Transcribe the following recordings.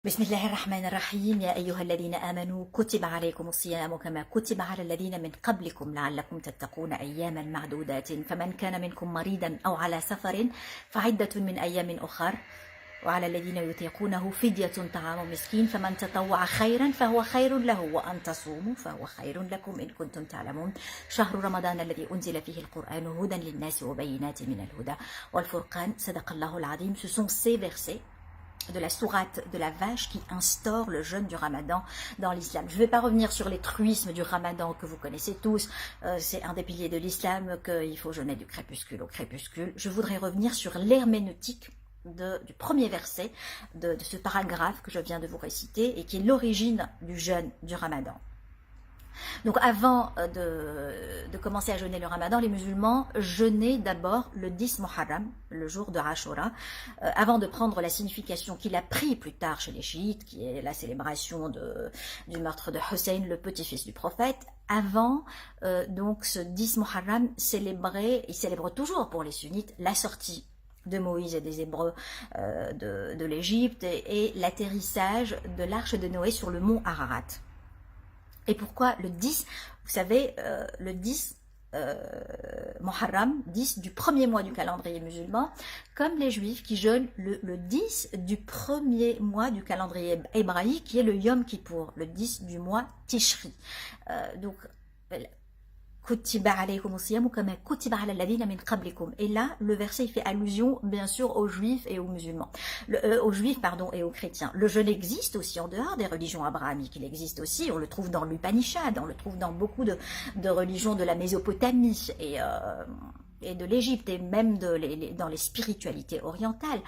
بسم الله الرحمن الرحيم يا أيها الذين آمنوا كتب عليكم الصيام كما كتب على الذين من قبلكم لعلكم تتقون أياما معدودات فمن كان منكم مريضا أو على سفر فعدة من أيام أخر وعلى الذين يطيقونه فدية طعام مسكين فمن تطوع خيرا فهو خير له وأن تصوموا فهو خير لكم إن كنتم تعلمون شهر رمضان الذي أنزل فيه القرآن هدى للناس وبينات من الهدى والفرقان صدق الله العظيم. Ce sont ces versets de la sourate de la vache qui instaure le jeûne du ramadan dans l'islam. Je ne vais pas revenir sur les truismes du ramadan que vous connaissez tous, c'est un des piliers de l'islam qu'il faut jeûner du crépuscule au crépuscule. Je voudrais revenir sur l'herméneutique du premier verset de ce paragraphe que je viens de vous réciter et qui est l'origine du jeûne du ramadan. Donc avant de commencer à jeûner le ramadan, les musulmans jeûnaient d'abord le 10 Muharram, le jour de Ashura, avant de prendre la signification qu'il a pris plus tard chez les chiites, qui est la célébration du meurtre de Hussein, le petit-fils du prophète. Avant, donc ce 10 Muharram ils célèbrent toujours pour les sunnites la sortie de Moïse et des Hébreux de l'Égypte et l'atterrissage de l'arche de Noé sur le mont Ararat. Et pourquoi le 10? Vous savez, le 10 Muharram, 10 du premier mois du calendrier musulman, comme les juifs qui jeûnent le 10 du premier mois du calendrier hébraïque, qui est le Yom Kippour, le 10 du mois Tishri. Donc, et là, le verset il fait allusion bien sûr aux juifs et aux musulmans, aux juifs et aux chrétiens. Le jeûne existe aussi en dehors des religions abrahamiques, il existe aussi, on le trouve dans l'Upanishad, on le trouve dans beaucoup de religions de la Mésopotamie et de l'Égypte et même dans les spiritualités orientales.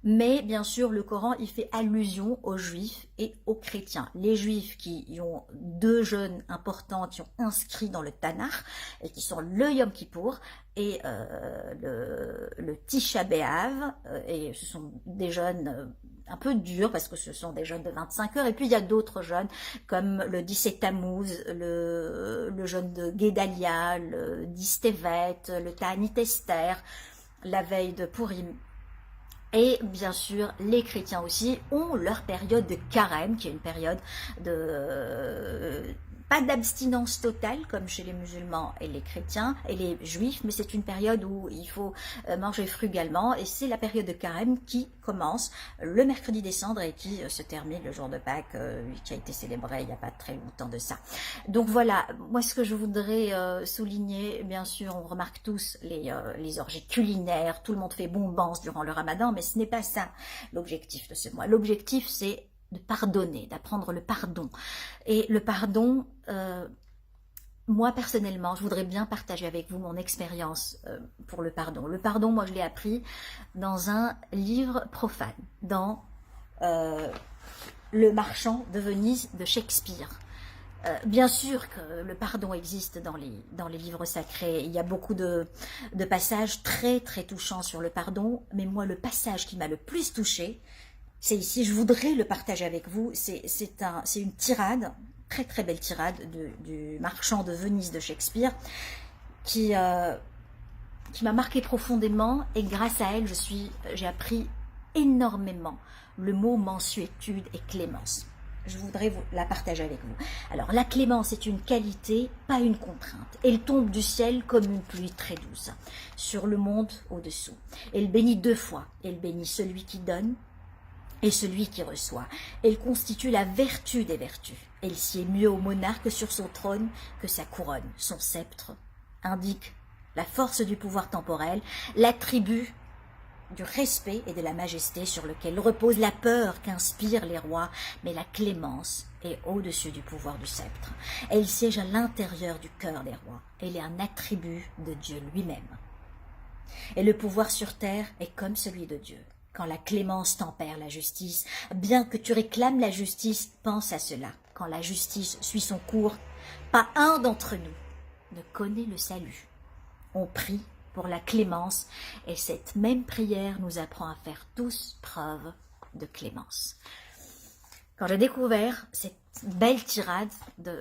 Mais bien sûr, le Coran, il fait allusion aux juifs et aux chrétiens. Les juifs qui ont deux jeûnes importants, qui ont inscrit dans le Tanakh, et qui sont le Yom Kippour et le Tisha B'Av, et ce sont des jeûnes un peu durs parce que ce sont des jeûnes de 25 heures. Et puis il y a d'autres jeûnes comme le 17 Tammuz, le jeûne de Guédalia, le 10 Tevet, le Ta'anit Esther, la veille de Purim. Et bien sûr, les chrétiens aussi ont leur période de carême, qui est une période pas d'abstinence totale comme chez les musulmans et les chrétiens et les juifs, mais c'est une période où il faut manger frugalement et c'est la période de carême qui commence le mercredi des cendres et qui se termine le jour de Pâques qui a été célébré il n'y a pas très longtemps de ça. Donc voilà, moi ce que je voudrais souligner, bien sûr, on remarque tous les orgies culinaires, tout le monde fait bombance durant le ramadan, mais ce n'est pas ça l'objectif de ce mois. L'objectif c'est de pardonner, d'apprendre le pardon. Et le pardon, moi personnellement, je voudrais bien partager avec vous mon expérience pour le pardon. Le pardon, moi je l'ai appris dans un livre profane, dans Le Marchand de Venise de Shakespeare. Bien sûr que le pardon existe dans les livres sacrés, il y a beaucoup de passages très très touchants sur le pardon, mais moi le passage qui m'a le plus touchée, c'est ici, je voudrais le partager avec vous, c'est une tirade, très très belle tirade du Marchand de Venise de Shakespeare, qui m'a marqué profondément, et grâce à elle, j'ai appris énormément le mot mansuétude et clémence. Je voudrais la partager avec vous. Alors, la clémence est une qualité, pas une contrainte. Elle tombe du ciel comme une pluie très douce, sur le monde au-dessous. Elle bénit deux fois. Elle bénit celui qui donne et celui qui reçoit. Elle constitue la vertu des vertus. Elle sied mieux au monarque sur son trône que sa couronne. Son sceptre indique la force du pouvoir temporel, l'attribut du respect et de la majesté sur lequel repose la peur qu'inspirent les rois, mais la clémence est au-dessus du pouvoir du sceptre. Elle siège à l'intérieur du cœur des rois. Elle est un attribut de Dieu lui-même. Et le pouvoir sur terre est comme celui de Dieu. Quand la clémence tempère la justice, bien que tu réclames la justice, pense à cela. Quand la justice suit son cours, pas un d'entre nous ne connaît le salut. On prie pour la clémence et cette même prière nous apprend à faire tous preuve de clémence. Quand j'ai découvert cette belle tirade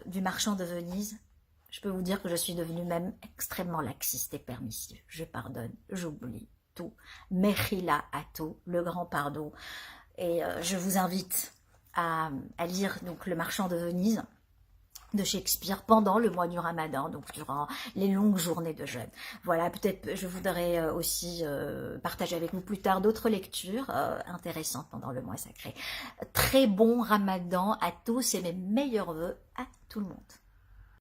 du Marchand de Venise, je peux vous dire que je suis devenue même extrêmement laxiste et permissive. Je pardonne, j'oublie tout. Mechila à tout, le grand pardon. Et je vous invite à lire donc Le Marchand de Venise de Shakespeare pendant le mois du Ramadan, donc durant les longues journées de jeûne. Voilà, peut-être je voudrais aussi partager avec vous plus tard d'autres lectures intéressantes pendant le mois sacré. Très bon Ramadan à tous et mes meilleurs vœux à tout le monde.